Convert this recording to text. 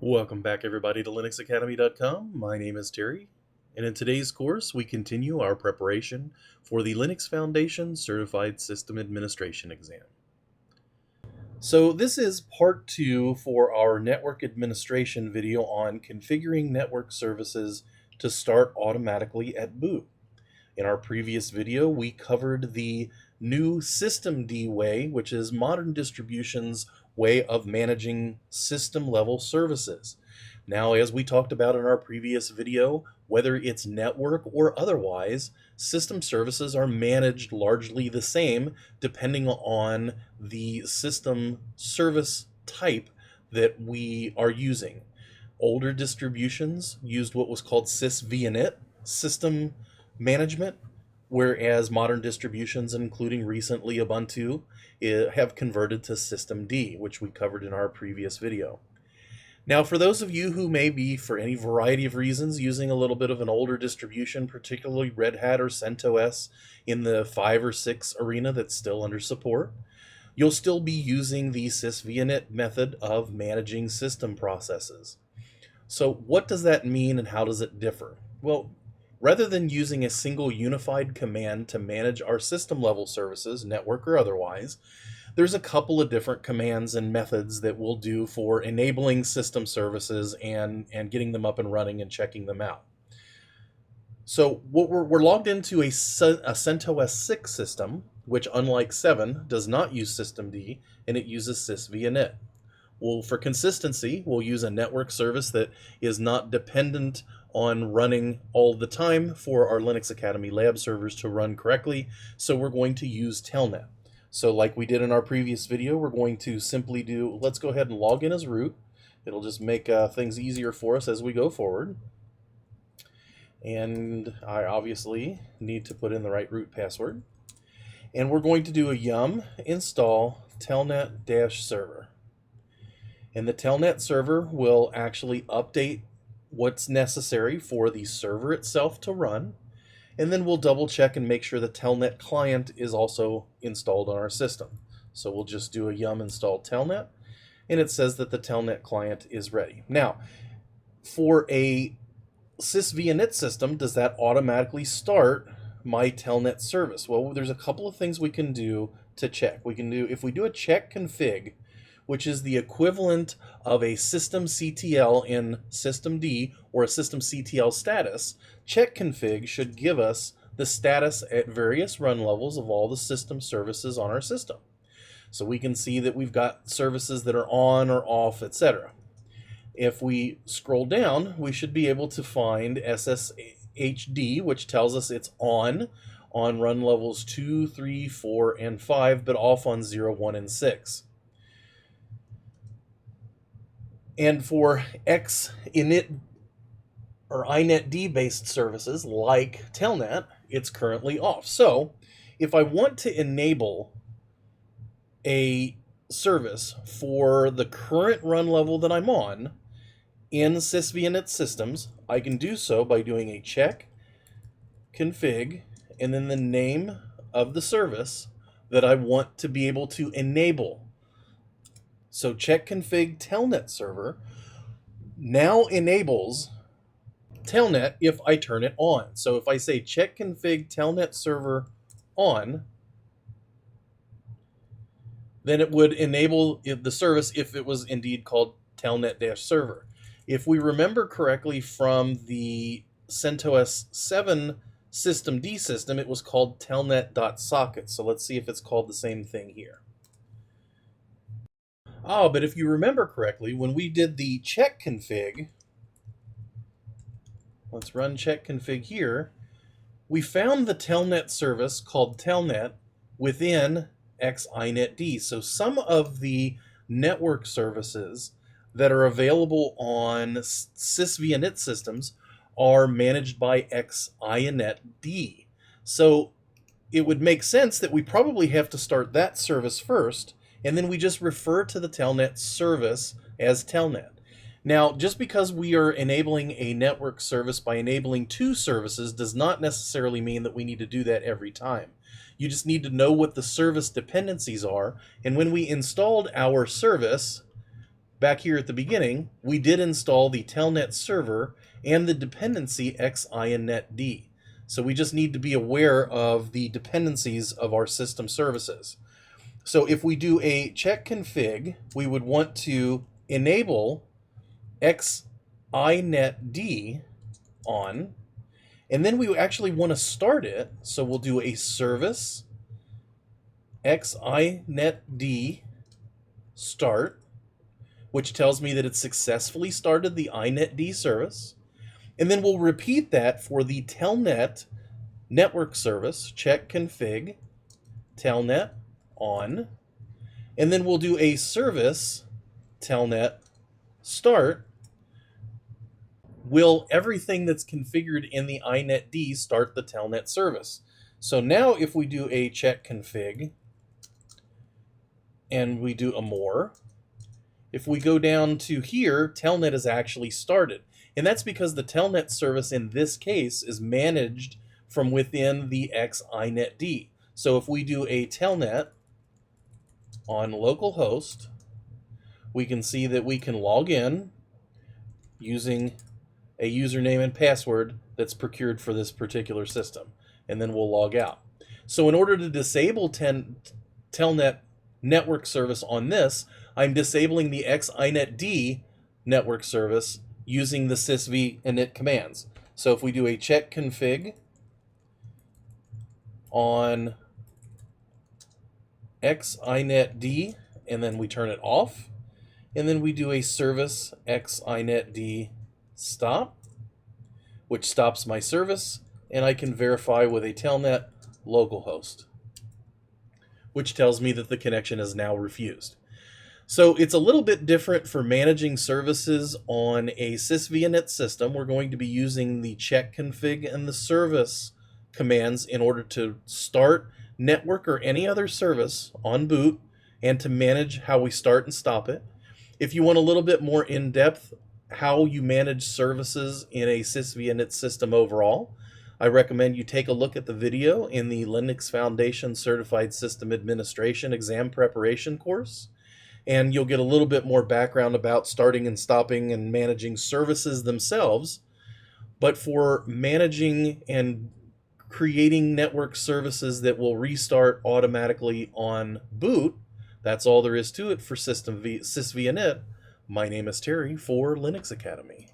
Welcome back everybody to linuxacademy.com. My name is Terry, and in today's course we continue our preparation for the Linux Foundation Certified System Administration exam. So this is part 2 for our network administration video on configuring network services to start automatically at boot. In our previous video we covered the new systemd way, which is modern distributions way of managing system level services. Now, as we talked about in our previous video, whether it's network or otherwise, system services are managed largely the same depending on the system service type that we are using. Older distributions used what was called sysvinit system management, whereas modern distributions, including recently Ubuntu, have converted to systemd, which we covered in our previous video. Now, for those of you who may be, for any variety of reasons, using a little bit of an older distribution, particularly Red Hat or CentOS in the 5 or 6 arena that's still under support, you'll still be using the sysvinit method of managing system processes. So what does that mean and how does it differ? Well, rather than using a single unified command to manage our system level services, network or otherwise, there's a couple of different commands and methods that we'll do for enabling system services and getting them up and running and checking them out. So what we're logged into a CentOS 6 system, which unlike 7 does not use systemd and it uses sysvinit. Well, for consistency, we'll use a network service that is not dependent on running all the time for our Linux Academy lab servers to run correctly, so we're going to use telnet. So like we did in our previous video, we're going to simply do, let's go ahead and log in as root. It'll just make things easier for us as we go forward. And I obviously need to put in the right root password. And we're going to do a yum install telnet-server. And the telnet server will actually update what's necessary for the server itself to run. And then we'll double check and make sure the telnet client is also installed on our system. So we'll just do a yum install telnet, and it says that the telnet client is ready. Now, for a sysvinit system, does that automatically start my telnet service? Well, there's a couple of things we can do to check. We can do, if we do a check config, which is the equivalent of a systemctl in systemd or a systemctl status, check config should give us the status at various run levels of all the system services on our system. So we can see that we've got services that are on or off, etc. If we scroll down, we should be able to find SSHD, which tells us it's on run levels 2, 3, 4, and 5, but off on 0, 1, and 6. And for xinit or inetd based services like telnet, it's currently off. So if I want to enable a service for the current run level that I'm on in sysvinit systems, I can do so by doing a check config and then the name of the service that I want to be able to enable. So check config telnet server now enables telnet if I turn it on. So if I say check config telnet server on, then it would enable the service if it was indeed called telnet-server. If we remember correctly from the CentOS 7 systemd system, it was called telnet.socket. So let's see if it's called the same thing here. Oh, but if you remember correctly, when we did the check config, let's run check config here, we found the telnet service called telnet within xinetd. So some of the network services that are available on sysvinit systems are managed by xinetd. So it would make sense that we probably have to start that service first, and then we just refer to the telnet service as telnet. Now, just because we are enabling a network service by enabling 2 services does not necessarily mean that we need to do that every time. You just need to know what the service dependencies are, and when we installed our service, back here at the beginning, we did install the telnet server and the dependency xinetd. So we just need to be aware of the dependencies of our system services. So if we do a check config, we would want to enable xinetd on, and then we actually want to start it. So we'll do a service xinetd start, which tells me that it successfully started the inetd service. And then we'll repeat that for the telnet network service, check config telnet on, and then we'll do a service telnet start. Will everything that's configured in the inetd start the telnet service? So now if we do a check config and we do a more, if we go down to here, telnet is actually started. And that's because the telnet service in this case is managed from within the xinetd. So if we do a telnet on localhost, we can see that we can log in using a username and password that's procured for this particular system. And then we'll log out. So in order to disable telnet network service on this, I'm disabling the xinetd network service using the sysvinit commands. So if we do a check config on xinetd, and then we turn it off, and then we do a service xinetd stop, which stops my service, and I can verify with a telnet localhost, which tells me that the connection is now refused. So it's a little bit different for managing services on a sysvinit system. We're going to be using the check config and the service commands in order to start network or any other service on boot and to manage how we start and stop it. If you want a little bit more in-depth how you manage services in a sysvinit system overall, I recommend you take a look at the video in the Linux Foundation Certified System Administration exam preparation course, and you'll get a little bit more background about starting and stopping and managing services themselves. But for managing and creating network services that will restart automatically on boot, that's all there is to it for sysvinit. My name is Terry for Linux Academy.